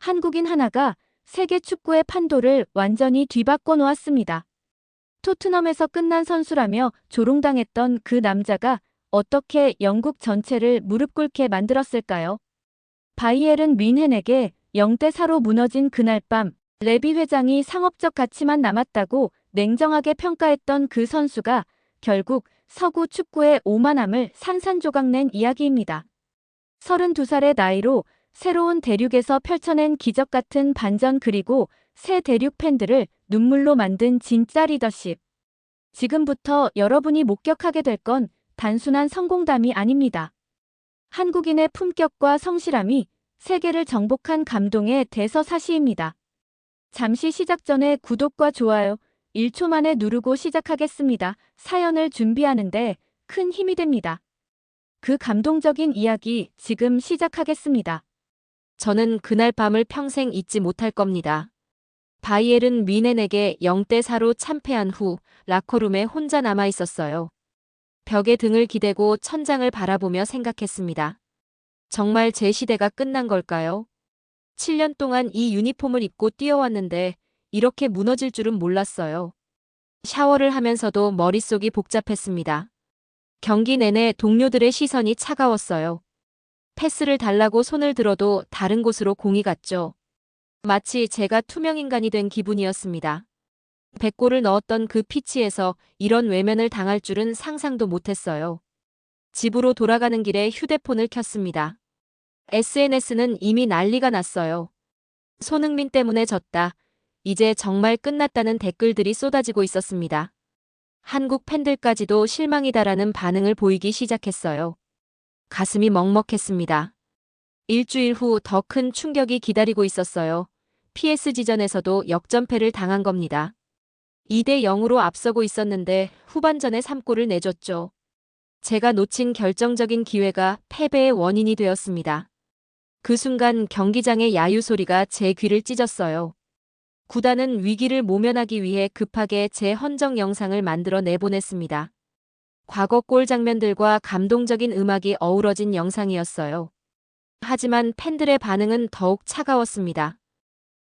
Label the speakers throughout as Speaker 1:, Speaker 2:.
Speaker 1: 한국인 하나가 세계 축구의 판도를 완전히 뒤바꿔 놓았습니다. 토트넘에서 끝난 선수라며 조롱당했던 그 남자가 어떻게 영국 전체를 무릎 꿇게 만들었을까요? 바이에른 뮌헨에게 0대4로 무너진 그날 밤, 레비 회장이 상업적 가치만 남았다고 냉정하게 평가했던 그 선수가 결국 서구 축구의 오만함을 산산조각 낸 이야기입니다. 32살의 나이로 새로운 대륙에서 펼쳐낸 기적 같은 반전, 그리고 새 대륙 팬들을 눈물로 만든 진짜 리더십. 지금부터 여러분이 목격하게 될 건 단순한 성공담이 아닙니다. 한국인의 품격과 성실함이 세계를 정복한 감동의 대서사시입니다. 잠시 시작 전에 구독과 좋아요 1초 만에 누르고 시작하겠습니다. 사연을 준비하는데 큰 힘이 됩니다. 그 감동적인 이야기 지금 시작하겠습니다.
Speaker 2: 저는 그날 밤을 평생 잊지 못할 겁니다. 바이에른 뮌헨에게 0대4로 참패한 후 라커룸에 혼자 남아 있었어요. 벽에 등을 기대고 천장을 바라보며 생각했습니다. 정말 제 시대가 끝난 걸까요? 7년 동안 이 유니폼을 입고 뛰어왔는데 이렇게 무너질 줄은 몰랐어요. 샤워를 하면서도 머릿속이 복잡했습니다. 경기 내내 동료들의 시선이 차가웠어요. 패스를 달라고 손을 들어도 다른 곳으로 공이 갔죠. 마치 제가 투명인간이 된 기분이었습니다. 100골을 넣었던 그 피치에서 이런 외면을 당할 줄은 상상도 못했어요. 집으로 돌아가는 길에 휴대폰을 켰습니다. SNS는 이미 난리가 났어요. 손흥민 때문에 졌다. 이제 정말 끝났다는 댓글들이 쏟아지고 있었습니다. 한국 팬들까지도 실망이다라는 반응을 보이기 시작했어요. 가슴이 먹먹했습니다. 일주일 후 더 큰 충격이 기다리고 있었어요. PSG전에서도 역전패를 당한 겁니다. 2대0으로 앞서고 있었는데 후반전에 3골을 내줬죠. 제가 놓친 결정적인 기회가 패배의 원인이 되었습니다. 그 순간 경기장의 야유 소리가 제 귀를 찢었어요. 구단은 위기를 모면하기 위해 급하게 제 헌정 영상을 만들어 내보냈습니다. 과거 골 장면들과 감동적인 음악이 어우러진 영상이었어요. 하지만 팬들의 반응은 더욱 차가웠습니다.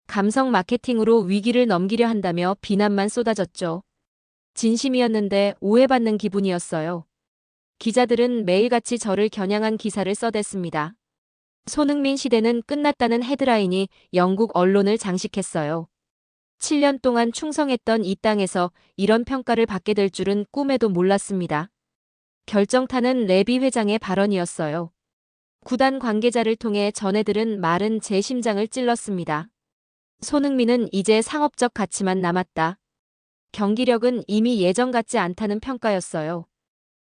Speaker 2: 감성 마케팅으로 위기를 넘기려 한다며 비난만 쏟아졌죠. 진심이었는데 오해받는 기분이었어요. 기자들은 매일같이 저를 겨냥한 기사를 써댔습니다. 손흥민 시대는 끝났다는 헤드라인이 영국 언론을 장식했어요. 7년 동안 충성했던 이 땅에서 이런 평가를 받게 될 줄은 꿈에도 몰랐습니다. 결정타는 레비 회장의 발언이었어요. 구단 관계자를 통해 전해들은 말은 제 심장을 찔렀습니다. 손흥민은 이제 상업적 가치만 남았다. 경기력은 이미 예전 같지 않다는 평가였어요.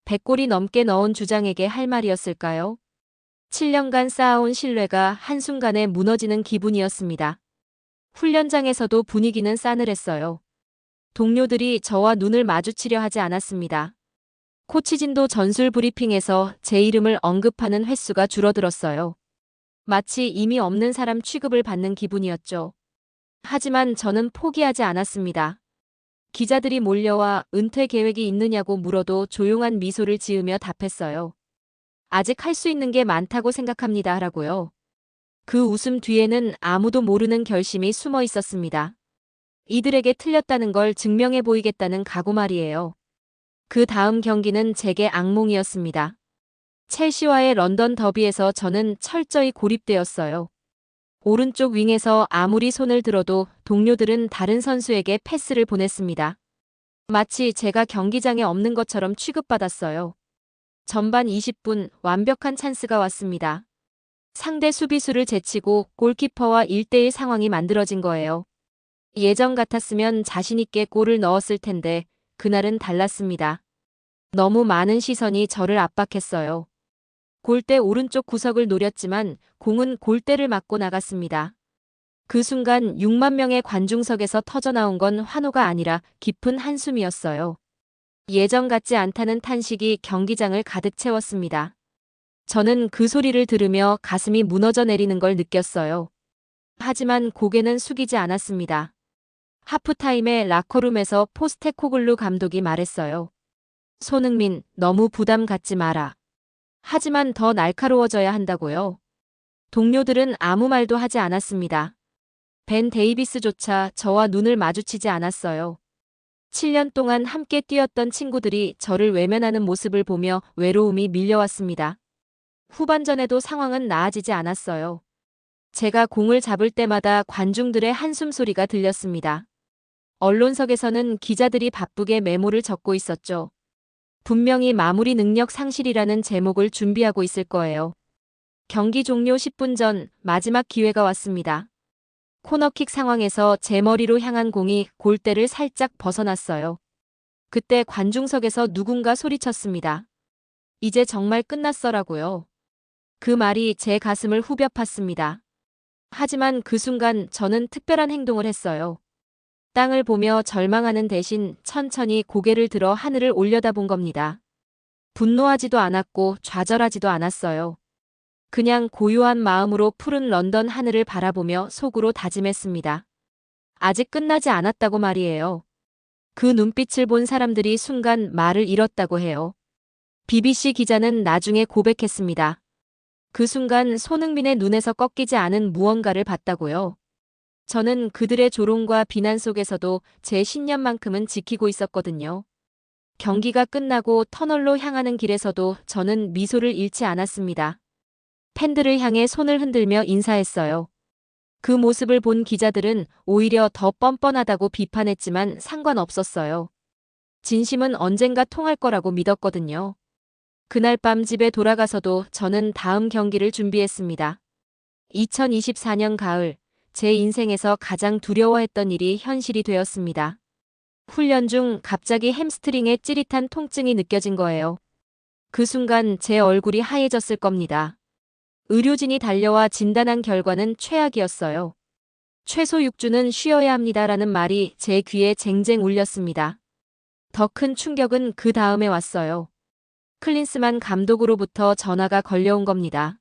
Speaker 2: 100골이 넘게 넣은 주장에게 할 말이었을까요? 7년간 쌓아온 신뢰가 한순간에 무너지는 기분이었습니다. 훈련장에서도 분위기는 싸늘했어요. 동료들이 저와 눈을 마주치려 하지 않았습니다. 코치진도 전술 브리핑에서 제 이름을 언급하는 횟수가 줄어들었어요. 마치 이미 없는 사람 취급을 받는 기분이었죠. 하지만 저는 포기하지 않았습니다. 기자들이 몰려와 은퇴 계획이 있느냐고 물어도 조용한 미소를 지으며 답했어요. 아직 할 수 있는 게 많다고 생각합니다. 라고요. 그 웃음 뒤에는 아무도 모르는 결심이 숨어 있었습니다. 이들에게 틀렸다는 걸 증명해 보이겠다는 각오 말이에요. 그 다음 경기는 제게 악몽이었습니다. 첼시와의 런던 더비에서 저는 철저히 고립되었어요. 오른쪽 윙에서 아무리 손을 들어도 동료들은 다른 선수에게 패스를 보냈습니다. 마치 제가 경기장에 없는 것처럼 취급받았어요. 전반 20분 완벽한 찬스가 왔습니다. 상대 수비수를 제치고 골키퍼와 1대1 상황이 만들어진 거예요. 예전 같았으면 자신있게 골을 넣었을 텐데 그날은 달랐습니다. 너무 많은 시선이 저를 압박했어요. 골대 오른쪽 구석을 노렸지만 공은 골대를 맞고 나갔습니다. 그 순간 6만 명의 관중석에서 터져나온 건 환호가 아니라 깊은 한숨이었어요. 예전 같지 않다는 탄식이 경기장을 가득 채웠습니다. 저는 그 소리를 들으며 가슴이 무너져 내리는 걸 느꼈어요. 하지만 고개는 숙이지 않았습니다. 하프타임에 라커룸에서 포스테코글루 감독이 말했어요. 손흥민, 너무 부담 갖지 마라. 하지만 더 날카로워져야 한다고요. 동료들은 아무 말도 하지 않았습니다. 벤 데이비스조차 저와 눈을 마주치지 않았어요. 7년 동안 함께 뛰었던 친구들이 저를 외면하는 모습을 보며 외로움이 밀려왔습니다. 후반전에도 상황은 나아지지 않았어요. 제가 공을 잡을 때마다 관중들의 한숨 소리가 들렸습니다. 언론석에서는 기자들이 바쁘게 메모를 적고 있었죠. 분명히 마무리 능력 상실이라는 제목을 준비하고 있을 거예요. 경기 종료 10분 전 마지막 기회가 왔습니다. 코너킥 상황에서 제 머리로 향한 공이 골대를 살짝 벗어났어요. 그때 관중석에서 누군가 소리쳤습니다. 이제 정말 끝났어라고요. 그 말이 제 가슴을 후벼 팠습니다. 하지만 그 순간 저는 특별한 행동을 했어요. 땅을 보며 절망하는 대신 천천히 고개를 들어 하늘을 올려다본 겁니다. 분노하지도 않았고 좌절하지도 않았어요. 그냥 고요한 마음으로 푸른 런던 하늘을 바라보며 속으로 다짐했습니다. 아직 끝나지 않았다고 말이에요. 그 눈빛을 본 사람들이 순간 말을 잃었다고 해요. BBC 기자는 나중에 고백했습니다. 그 순간 손흥민의 눈에서 꺾이지 않은 무언가를 봤다고요. 저는 그들의 조롱과 비난 속에서도 제 신념만큼은 지키고 있었거든요. 경기가 끝나고 터널로 향하는 길에서도 저는 미소를 잃지 않았습니다. 팬들을 향해 손을 흔들며 인사했어요. 그 모습을 본 기자들은 오히려 더 뻔뻔하다고 비판했지만 상관없었어요. 진심은 언젠가 통할 거라고 믿었거든요. 그날 밤 집에 돌아가서도 저는 다음 경기를 준비했습니다. 2024년 가을, 제 인생에서 가장 두려워했던 일이 현실이 되었습니다. 훈련 중 갑자기 햄스트링에 찌릿한 통증이 느껴진 거예요. 그 순간 제 얼굴이 하얘졌을 겁니다. 의료진이 달려와 진단한 결과는 최악이었어요. 최소 6주는 쉬어야 합니다라는 말이 제 귀에 쟁쟁 울렸습니다. 더 큰 충격은 그 다음에 왔어요. 클린스만 감독으로부터 전화가 걸려온 겁니다.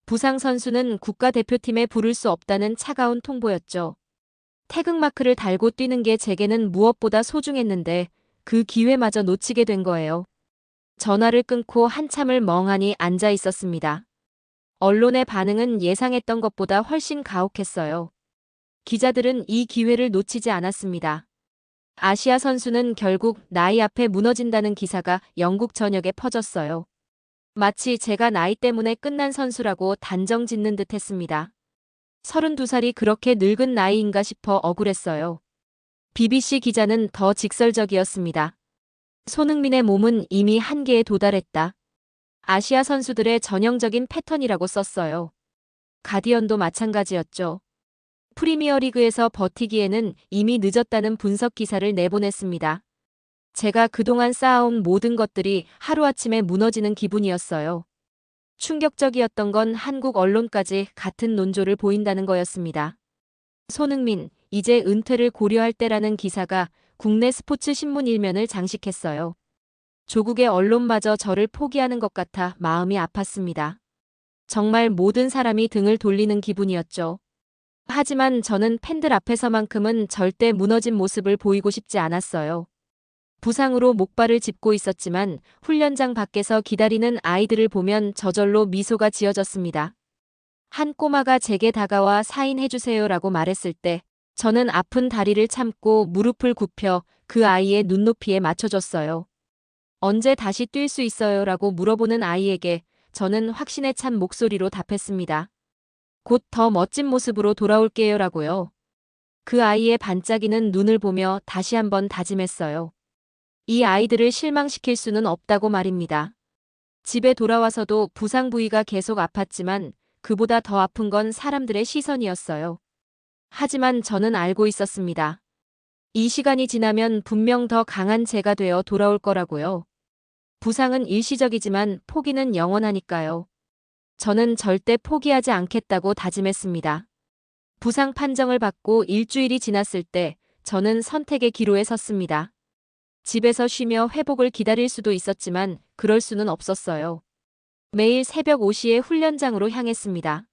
Speaker 2: 부상 선수는 국가대표팀에 부를 수 없다는 차가운 통보였죠. 태극마크를 달고 뛰는 게 제게는 무엇보다 소중했는데 그 기회마저 놓치게 된 거예요. 전화를 끊고 한참을 멍하니 앉아 있었습니다. 언론의 반응은 예상했던 것보다 훨씬 가혹했어요. 기자들은 이 기회를 놓치지 않았습니다. 아시아 선수는 결국 나이 앞에 무너진다는 기사가 영국 전역에 퍼졌어요. 마치 제가 나이 때문에 끝난 선수라고 단정 짓는 듯 했습니다. 32살이 그렇게 늙은 나이인가 싶어 억울했어요. BBC 기자는 더 직설적이었습니다. 손흥민의 몸은 이미 한계에 도달했다. 아시아 선수들의 전형적인 패턴이라고 썼어요. 가디언도 마찬가지였죠. 프리미어리그에서 버티기에는 이미 늦었다는 분석 기사를 내보냈습니다. 제가 그동안 쌓아온 모든 것들이 하루아침에 무너지는 기분이었어요. 충격적이었던 건 한국 언론까지 같은 논조를 보인다는 거였습니다. 손흥민, 이제 은퇴를 고려할 때라는 기사가 국내 스포츠 신문 일면을 장식했어요. 조국의 언론마저 저를 포기하는 것 같아 마음이 아팠습니다. 정말 모든 사람이 등을 돌리는 기분이었죠. 하지만 저는 팬들 앞에서만큼은 절대 무너진 모습을 보이고 싶지 않았어요. 부상으로 목발을 짚고 있었지만 훈련장 밖에서 기다리는 아이들을 보면 저절로 미소가 지어졌습니다. 한 꼬마가 제게 다가와 사인해주세요라고 말했을 때 저는 아픈 다리를 참고 무릎을 굽혀 그 아이의 눈높이에 맞춰줬어요. 언제 다시 뛸 수 있어요라고 물어보는 아이에게 저는 확신에 찬 목소리로 답했습니다. 곧 더 멋진 모습으로 돌아올게요라고요. 그 아이의 반짝이는 눈을 보며 다시 한번 다짐했어요. 이 아이들을 실망시킬 수는 없다고 말입니다. 집에 돌아와서도 부상 부위가 계속 아팠지만 그보다 더 아픈 건 사람들의 시선이었어요. 하지만 저는 알고 있었습니다. 이 시간이 지나면 분명 더 강한 제가 되어 돌아올 거라고요. 부상은 일시적이지만 포기는 영원하니까요. 저는 절대 포기하지 않겠다고 다짐했습니다. 부상 판정을 받고 일주일이 지났을 때 저는 선택의 기로에 섰습니다. 집에서 쉬며 회복을 기다릴 수도 있었지만 그럴 수는 없었어요. 매일 새벽 5시에 훈련장으로 향했습니다.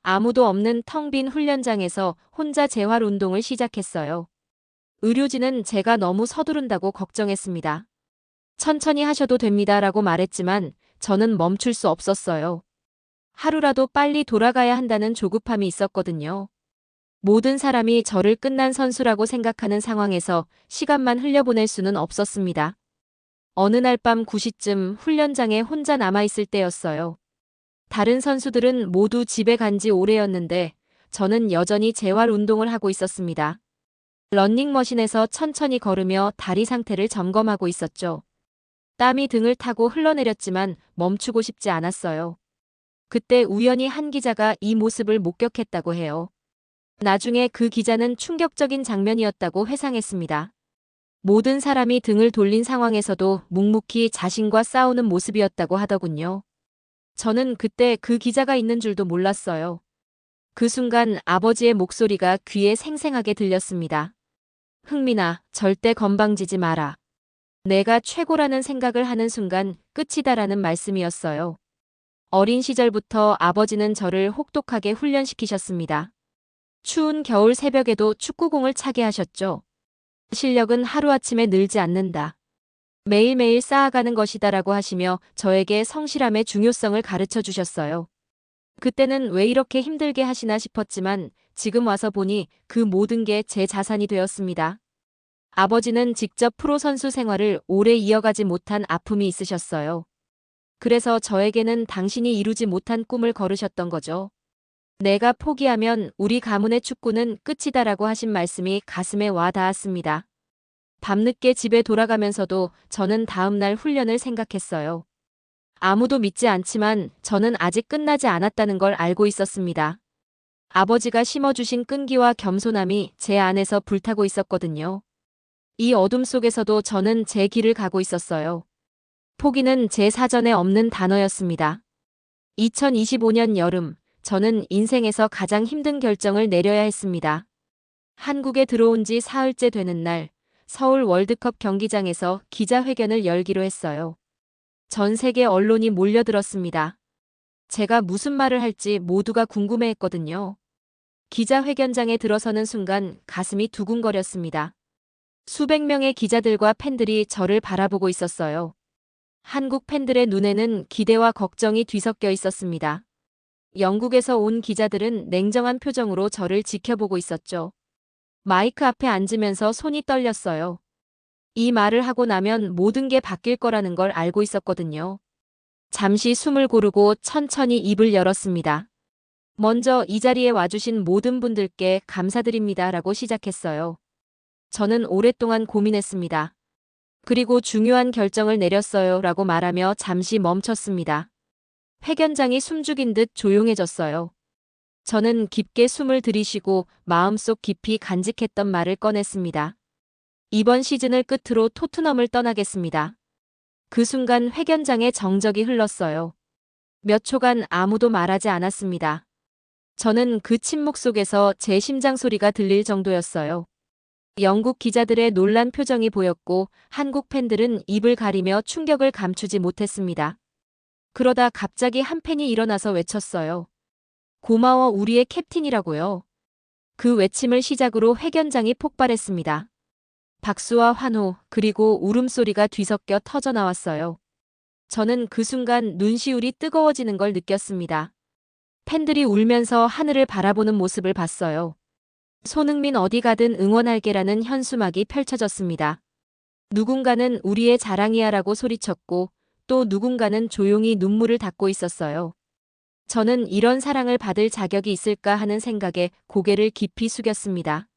Speaker 2: 아무도 없는 텅 빈 훈련장에서 혼자 재활 운동을 시작했어요. 의료진은 제가 너무 서두른다고 걱정했습니다. 천천히 하셔도 됩니다라고 말했지만 저는 멈출 수 없었어요. 하루라도 빨리 돌아가야 한다는 조급함이 있었거든요. 모든 사람이 저를 끝난 선수라고 생각하는 상황에서 시간만 흘려보낼 수는 없었습니다. 어느 날 밤 9시쯤 훈련장에 혼자 남아있을 때였어요. 다른 선수들은 모두 집에 간 지 오래였는데 저는 여전히 재활 운동을 하고 있었습니다. 러닝머신에서 천천히 걸으며 다리 상태를 점검하고 있었죠. 땀이 등을 타고 흘러내렸지만 멈추고 싶지 않았어요. 그때 우연히 한 기자가 이 모습을 목격했다고 해요. 나중에 그 기자는 충격적인 장면이었다고 회상했습니다. 모든 사람이 등을 돌린 상황에서도 묵묵히 자신과 싸우는 모습이었다고 하더군요. 저는 그때 그 기자가 있는 줄도 몰랐어요. 그 순간 아버지의 목소리가 귀에 생생하게 들렸습니다. 흥민아, 절대 건방지지 마라. 내가 최고라는 생각을 하는 순간 끝이다라는 말씀이었어요. 어린 시절부터 아버지는 저를 혹독하게 훈련시키셨습니다. 추운 겨울 새벽에도 축구공을 차게 하셨죠. 실력은 하루아침에 늘지 않는다. 매일매일 쌓아가는 것이다라고 하시며 저에게 성실함의 중요성을 가르쳐 주셨어요. 그때는 왜 이렇게 힘들게 하시나 싶었지만 지금 와서 보니 그 모든 게 제 자산이 되었습니다. 아버지는 직접 프로 선수 생활을 오래 이어가지 못한 아픔이 있으셨어요. 그래서 저에게는 당신이 이루지 못한 꿈을 걸으셨던 거죠. 내가 포기하면 우리 가문의 축구는 끝이다라고 하신 말씀이 가슴에 와 닿았습니다. 밤늦게 집에 돌아가면서도 저는 다음 날 훈련을 생각했어요. 아무도 믿지 않지만 저는 아직 끝나지 않았다는 걸 알고 있었습니다. 아버지가 심어주신 끈기와 겸손함이 제 안에서 불타고 있었거든요. 이 어둠 속에서도 저는 제 길을 가고 있었어요. 포기는 제 사전에 없는 단어였습니다. 2025년 여름, 저는 인생에서 가장 힘든 결정을 내려야 했습니다. 한국에 들어온 지 사흘째 되는 날, 서울 월드컵 경기장에서 기자회견을 열기로 했어요. 전 세계 언론이 몰려들었습니다. 제가 무슨 말을 할지 모두가 궁금해했거든요. 기자회견장에 들어서는 순간 가슴이 두근거렸습니다. 수백 명의 기자들과 팬들이 저를 바라보고 있었어요. 한국 팬들의 눈에는 기대와 걱정이 뒤섞여 있었습니다. 영국에서 온 기자들은 냉정한 표정으로 저를 지켜보고 있었죠. 마이크 앞에 앉으면서 손이 떨렸어요. 이 말을 하고 나면 모든 게 바뀔 거라는 걸 알고 있었거든요. 잠시 숨을 고르고 천천히 입을 열었습니다. 먼저 이 자리에 와주신 모든 분들께 감사드립니다라고 시작했어요. 저는 오랫동안 고민했습니다. 그리고 중요한 결정을 내렸어요 라고 말하며 잠시 멈췄습니다. 회견장이 숨죽인 듯 조용해졌어요. 저는 깊게 숨을 들이쉬고 마음속 깊이 간직했던 말을 꺼냈습니다. 이번 시즌을 끝으로 토트넘을 떠나겠습니다. 그 순간 회견장에 정적이 흘렀어요. 몇 초간 아무도 말하지 않았습니다. 저는 그 침묵 속에서 제 심장 소리가 들릴 정도였어요. 영국 기자들의 놀란 표정이 보였고 한국 팬들은 입을 가리며 충격을 감추지 못했습니다. 그러다 갑자기 한 팬이 일어나서 외쳤어요. 고마워 우리의 캡틴이라고요. 그 외침을 시작으로 회견장이 폭발했습니다. 박수와 환호 그리고 울음소리가 뒤섞여 터져나왔어요. 저는 그 순간 눈시울이 뜨거워지는 걸 느꼈습니다. 팬들이 울면서 하늘을 바라보는 모습을 봤어요. 손흥민 어디 가든 응원할게라는 현수막이 펼쳐졌습니다. 누군가는 우리의 자랑이야라고 소리쳤고 또 누군가는 조용히 눈물을 닦고 있었어요. 저는 이런 사랑을 받을 자격이 있을까 하는 생각에 고개를 깊이 숙였습니다.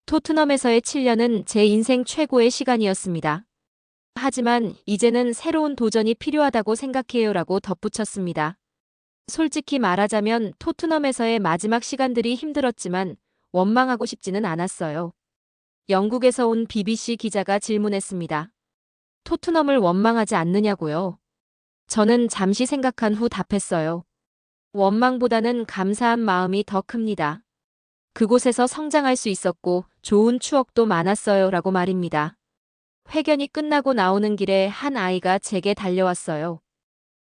Speaker 2: 토트넘에서의 7년은 제 인생 최고의 시간이었습니다. 하지만 이제는 새로운 도전이 필요하다고 생각해요라고 덧붙였습니다. 솔직히 말하자면 토트넘에서의 마지막 시간들이 힘들었지만 원망하고 싶지는 않았어요. 영국에서 온 BBC 기자가 질문했습니다. 토트넘을 원망하지 않느냐고요? 저는 잠시 생각한 후 답했어요. 원망보다는 감사한 마음이 더 큽니다. 그곳에서 성장할 수 있었고 좋은 추억도 많았어요 라고 말입니다. 회견이 끝나고 나오는 길에 한 아이가 제게 달려왔어요.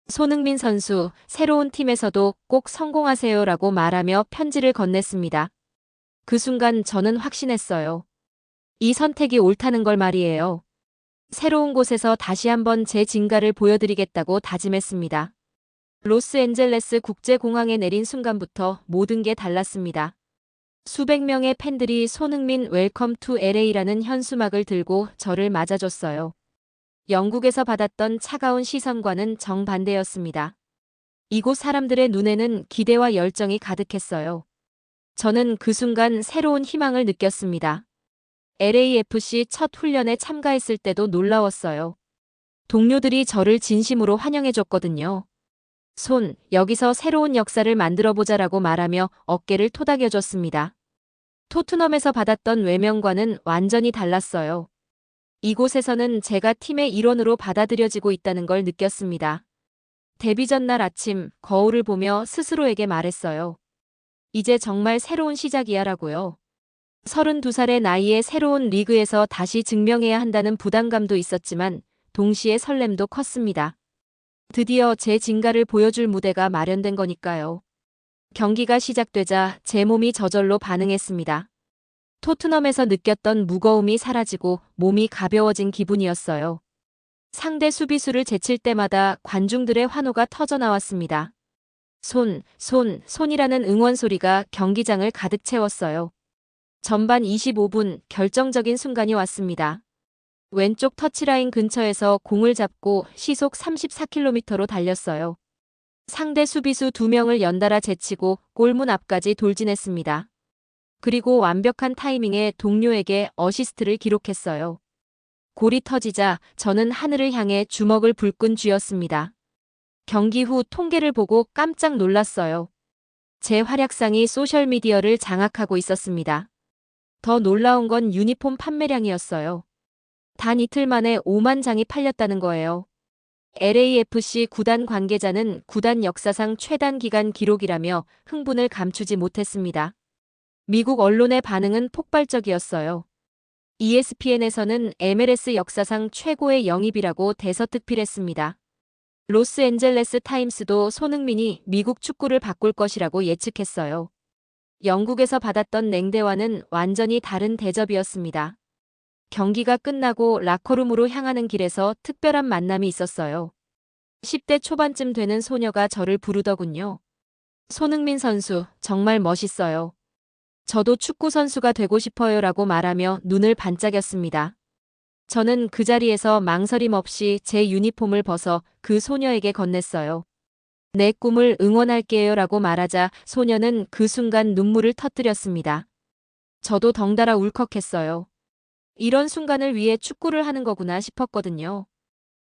Speaker 2: 손흥민 선수, 새로운 팀에서도 꼭 성공하세요 라고 말하며 편지를 건넸습니다. 그 순간 저는 확신했어요. 이 선택이 옳다는 걸 말이에요. 새로운 곳에서 다시 한번 제 진가를 보여드리겠다고 다짐했습니다. 로스앤젤레스 국제공항에 내린 순간부터 모든 게 달랐습니다. 수백 명의 팬들이 손흥민 웰컴 투 LA라는 현수막을 들고 저를 맞아줬어요. 영국에서 받았던 차가운 시선과는 정반대였습니다. 이곳 사람들의 눈에는 기대와 열정이 가득했어요. 저는 그 순간 새로운 희망을 느꼈습니다. LAFC 첫 훈련에 참가했을 때도 놀라웠어요. 동료들이 저를 진심으로 환영해줬거든요. 여기서 새로운 역사를 만들어보자라고 말하며 어깨를 토닥여줬습니다. 토트넘에서 받았던 외면과는 완전히 달랐어요. 이곳에서는 제가 팀의 일원으로 받아들여지고 있다는 걸 느꼈습니다. 데뷔 전날 아침 거울을 보며 스스로에게 말했어요. 이제 정말 새로운 시작이야 라고요. 32살의 나이에 새로운 리그에서 다시 증명해야 한다는 부담감도 있었지만 동시에 설렘도 컸습니다. 드디어 제 진가를 보여줄 무대가 마련된 거니까요. 경기가 시작되자 제 몸이 저절로 반응했습니다. 토트넘에서 느꼈던 무거움이 사라지고 몸이 가벼워진 기분이었어요. 상대 수비수를 제칠 때마다 관중들의 환호가 터져나왔습니다. 손이라는 응원 소리가 경기장을 가득 채웠어요. 전반 25분 결정적인 순간이 왔습니다. 왼쪽 터치라인 근처에서 공을 잡고 시속 34km로 달렸어요. 상대 수비수 2명을 연달아 제치고 골문 앞까지 돌진했습니다. 그리고 완벽한 타이밍에 동료에게 어시스트를 기록했어요. 골이 터지자 저는 하늘을 향해 주먹을 불끈 쥐었습니다. 경기 후 통계를 보고 깜짝 놀랐어요. 제 활약상이 소셜미디어를 장악하고 있었습니다. 더 놀라운 건 유니폼 판매량이었어요. 단 이틀 만에 5만 장이 팔렸다는 거예요. LAFC 구단 관계자는 구단 역사상 최단 기간 기록이라며 흥분을 감추지 못했습니다. 미국 언론의 반응은 폭발적이었어요. ESPN에서는 MLS 역사상 최고의 영입이라고 대서특필했습니다. 로스앤젤레스 타임스도 손흥민이 미국 축구를 바꿀 것이라고 예측했어요. 영국에서 받았던 냉대와는 완전히 다른 대접이었습니다. 경기가 끝나고 라커룸으로 향하는 길에서 특별한 만남이 있었어요. 10대 초반쯤 되는 소녀가 저를 부르더군요. 손흥민 선수, 정말 멋있어요. 저도 축구 선수가 되고 싶어요 라고 말하며 눈을 반짝였습니다. 저는 그 자리에서 망설임 없이 제 유니폼을 벗어 그 소녀에게 건넸어요. 내 꿈을 응원할게요 라고 말하자 소녀는 그 순간 눈물을 터뜨렸습니다. 저도 덩달아 울컥했어요. 이런 순간을 위해 축구를 하는 거구나 싶었거든요.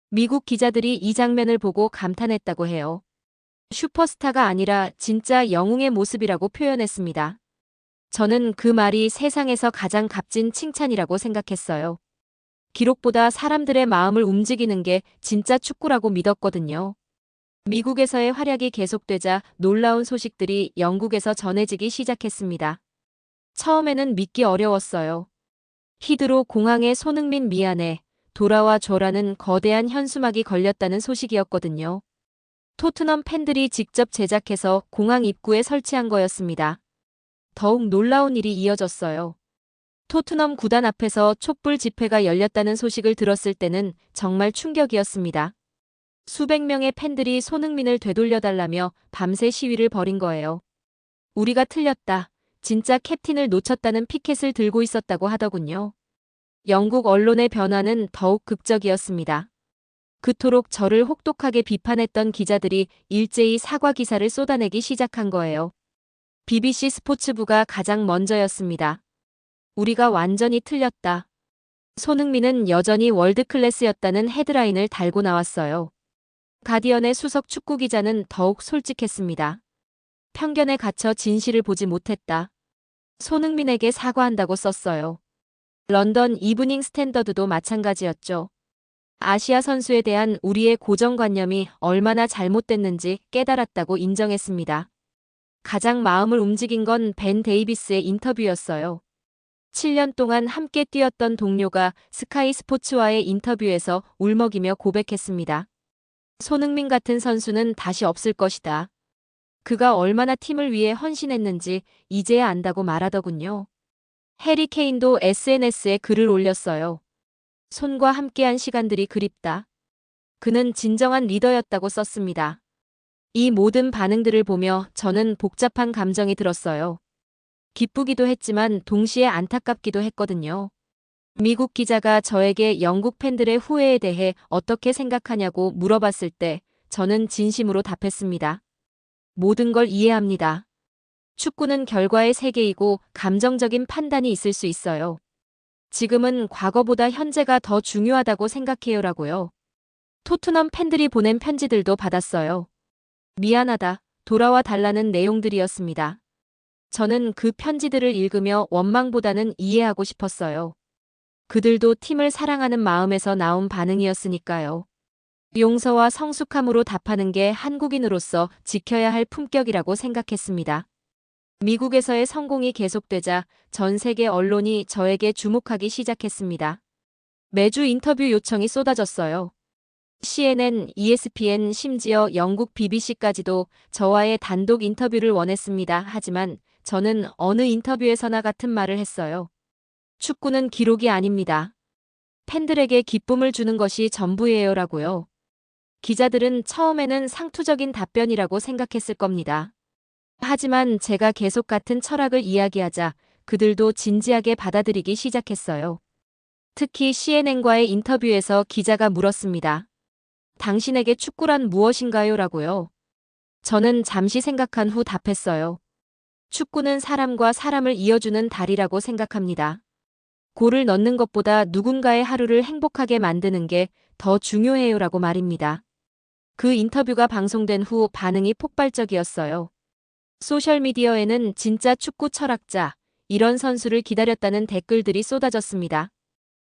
Speaker 2: 미국 기자들이 이 장면을 보고 감탄했다고 해요. 슈퍼스타가 아니라 진짜 영웅의 모습이라고 표현했습니다. 저는 그 말이 세상에서 가장 값진 칭찬이라고 생각했어요. 기록보다 사람들의 마음을 움직이는 게 진짜 축구라고 믿었거든요. 미국에서의 활약이 계속되자 놀라운 소식들이 영국에서 전해지기 시작했습니다. 처음에는 믿기 어려웠어요. 히드로 공항에 손흥민 미안해, 돌아와 줘라는 거대한 현수막이 걸렸다는 소식이었거든요. 토트넘 팬들이 직접 제작해서 공항 입구에 설치한 거였습니다. 더욱 놀라운 일이 이어졌어요. 토트넘 구단 앞에서 촛불 집회가 열렸다는 소식을 들었을 때는 정말 충격이었습니다. 수백 명의 팬들이 손흥민을 되돌려달라며 밤새 시위를 벌인 거예요. 우리가 틀렸다. 진짜 캡틴을 놓쳤다는 피켓을 들고 있었다고 하더군요. 영국 언론의 변화는 더욱 극적이었습니다. 그토록 저를 혹독하게 비판했던 기자들이 일제히 사과 기사를 쏟아내기 시작한 거예요. BBC 스포츠부가 가장 먼저였습니다. 우리가 완전히 틀렸다. 손흥민은 여전히 월드클래스였다는 헤드라인을 달고 나왔어요. 가디언의 수석 축구 기자는 더욱 솔직했습니다. 편견에 갇혀 진실을 보지 못했다. 손흥민에게 사과한다고 썼어요. 런던 이브닝 스탠더드도 마찬가지였죠. 아시아 선수에 대한 우리의 고정관념이 얼마나 잘못됐는지 깨달았다고 인정했습니다. 가장 마음을 움직인 건 벤 데이비스의 인터뷰였어요. 7년 동안 함께 뛰었던 동료가 스카이 스포츠와의 인터뷰에서 울먹이며 고백했습니다. 손흥민 같은 선수는 다시 없을 것이다. 그가 얼마나 팀을 위해 헌신했는지 이제야 안다고 말하더군요. 해리 케인도 SNS에 글을 올렸어요. 손과 함께한 시간들이 그립다. 그는 진정한 리더였다고 썼습니다. 이 모든 반응들을 보며 저는 복잡한 감정이 들었어요. 기쁘기도 했지만 동시에 안타깝기도 했거든요. 미국 기자가 저에게 영국 팬들의 후회에 대해 어떻게 생각하냐고 물어봤을 때 저는 진심으로 답했습니다. 모든 걸 이해합니다. 축구는 결과의 세계이고 감정적인 판단이 있을 수 있어요. 지금은 과거보다 현재가 더 중요하다고 생각해요라고요. 토트넘 팬들이 보낸 편지들도 받았어요. 미안하다, 돌아와 달라는 내용들이었습니다. 저는 그 편지들을 읽으며 원망보다는 이해하고 싶었어요. 그들도 팀을 사랑하는 마음에서 나온 반응이었으니까요. 용서와 성숙함으로 답하는 게 한국인으로서 지켜야 할 품격이라고 생각했습니다. 미국에서의 성공이 계속되자 전 세계 언론이 저에게 주목하기 시작했습니다. 매주 인터뷰 요청이 쏟아졌어요. CNN, ESPN, 심지어 영국 BBC까지도 저와의 단독 인터뷰를 원했습니다. 하지만 저는 어느 인터뷰에서나 같은 말을 했어요. 축구는 기록이 아닙니다. 팬들에게 기쁨을 주는 것이 전부예요라고요. 기자들은 처음에는 상투적인 답변이라고 생각했을 겁니다. 하지만 제가 계속 같은 철학을 이야기하자 그들도 진지하게 받아들이기 시작했어요. 특히 CNN과의 인터뷰에서 기자가 물었습니다. 당신에게 축구란 무엇인가요? 라고요. 저는 잠시 생각한 후 답했어요. 축구는 사람과 사람을 이어주는 다리라고 생각합니다. 골을 넣는 것보다 누군가의 하루를 행복하게 만드는 게 더 중요해요라고 말입니다. 그 인터뷰가 방송된 후 반응이 폭발적이었어요. 소셜미디어에는 진짜 축구 철학자, 이런 선수를 기다렸다는 댓글들이 쏟아졌습니다.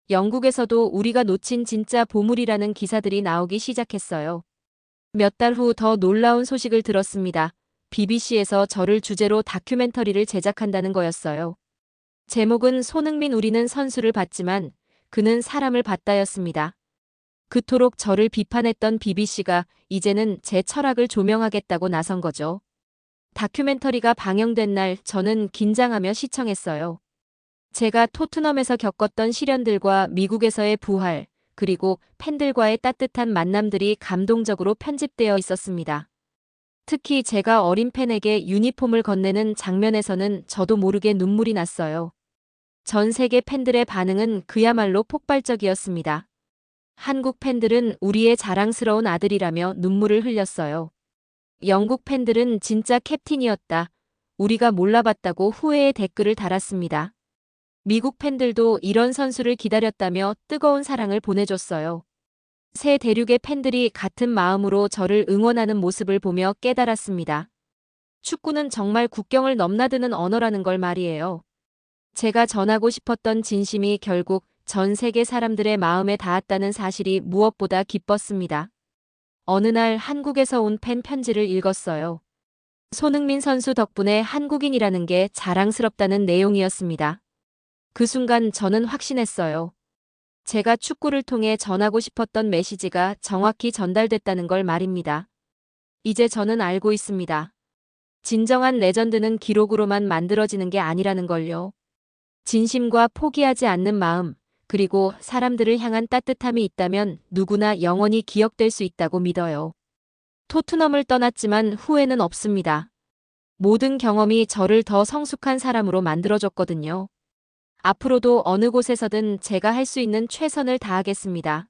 Speaker 2: 영국에서도 우리가 놓친 진짜 보물이라는 기사들이 나오기 시작했어요. 몇 달 후 더 놀라운 소식을 들었습니다. BBC에서 저를 주제로 다큐멘터리를 제작한다는 거였어요. 제목은 손흥민 우리는 선수를 봤지만 그는 사람을 봤다였습니다. 그토록 저를 비판했던 BBC가 이제는 제 철학을 조명하겠다고 나선 거죠. 다큐멘터리가 방영된 날 저는 긴장하며 시청했어요. 제가 토트넘에서 겪었던 시련들과 미국에서의 부활, 그리고 팬들과의 따뜻한 만남들이 감동적으로 편집되어 있었습니다. 특히 제가 어린 팬에게 유니폼을 건네는 장면에서는 저도 모르게 눈물이 났어요. 전 세계 팬들의 반응은 그야말로 폭발적이었습니다. 한국 팬들은 우리의 자랑스러운 아들이라며 눈물을 흘렸어요. 영국 팬들은 진짜 캡틴이었다. 우리가 몰라봤다고 후회의 댓글을 달았습니다. 미국 팬들도 이런 선수를 기다렸다며 뜨거운 사랑을 보내줬어요. 세 대륙의 팬들이 같은 마음으로 저를 응원하는 모습을 보며 깨달았습니다. 축구는 정말 국경을 넘나드는 언어라는 걸 말이에요. 제가 전하고 싶었던 진심이 결국 전 세계 사람들의 마음에 닿았다는 사실이 무엇보다 기뻤습니다. 어느 날 한국에서 온 팬 편지를 읽었어요. 손흥민 선수 덕분에 한국인이라는 게 자랑스럽다는 내용이었습니다. 그 순간 저는 확신했어요. 제가 축구를 통해 전하고 싶었던 메시지가 정확히 전달됐다는 걸 말입니다. 이제 저는 알고 있습니다. 진정한 레전드는 기록으로만 만들어지는 게 아니라는 걸요. 진심과 포기하지 않는 마음, 그리고 사람들을 향한 따뜻함이 있다면 누구나 영원히 기억될 수 있다고 믿어요. 토트넘을 떠났지만 후회는 없습니다. 모든 경험이 저를 더 성숙한 사람으로 만들어줬거든요. 앞으로도 어느 곳에서든 제가 할 수 있는 최선을 다하겠습니다.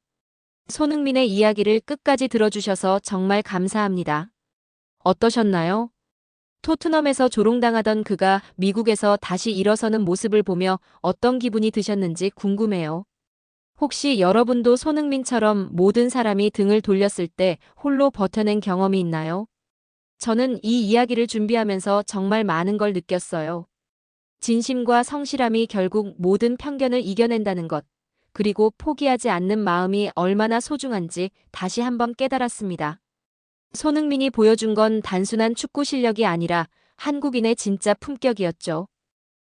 Speaker 2: 손흥민의 이야기를 끝까지 들어주셔서 정말 감사합니다. 어떠셨나요? 토트넘에서 조롱당하던 그가 미국에서 다시 일어서는 모습을 보며 어떤 기분이 드셨는지 궁금해요. 혹시 여러분도 손흥민처럼 모든 사람이 등을 돌렸을 때 홀로 버텨낸 경험이 있나요? 저는 이 이야기를 준비하면서 정말 많은 걸 느꼈어요. 진심과 성실함이 결국 모든 편견을 이겨낸다는 것, 그리고 포기하지 않는 마음이 얼마나 소중한지 다시 한번 깨달았습니다. 손흥민이 보여준 건 단순한 축구 실력이 아니라 한국인의 진짜 품격이었죠.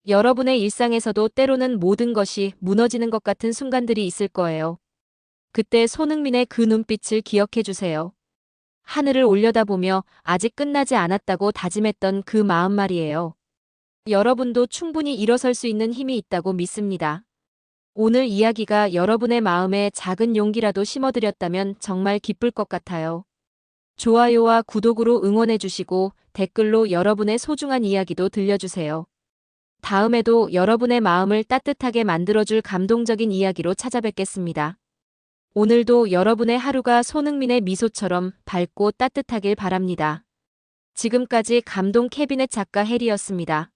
Speaker 2: 여러분의 일상에서도 때로는 모든 것이 무너지는 것 같은 순간들이 있을 거예요. 그때 손흥민의 그 눈빛을 기억해 주세요. 하늘을 올려다보며 아직 끝나지 않았다고 다짐했던 그 마음 말이에요. 여러분도 충분히 일어설 수 있는 힘이 있다고 믿습니다. 오늘 이야기가 여러분의 마음에 작은 용기라도 심어드렸다면 정말 기쁠 것 같아요. 좋아요와 구독으로 응원해주시고 댓글로 여러분의 소중한 이야기도 들려주세요. 다음에도 여러분의 마음을 따뜻하게 만들어줄 감동적인 이야기로 찾아뵙겠습니다. 오늘도 여러분의 하루가 손흥민의 미소처럼 밝고 따뜻하길 바랍니다. 지금까지 감동 캐비넷 작가 해리였습니다.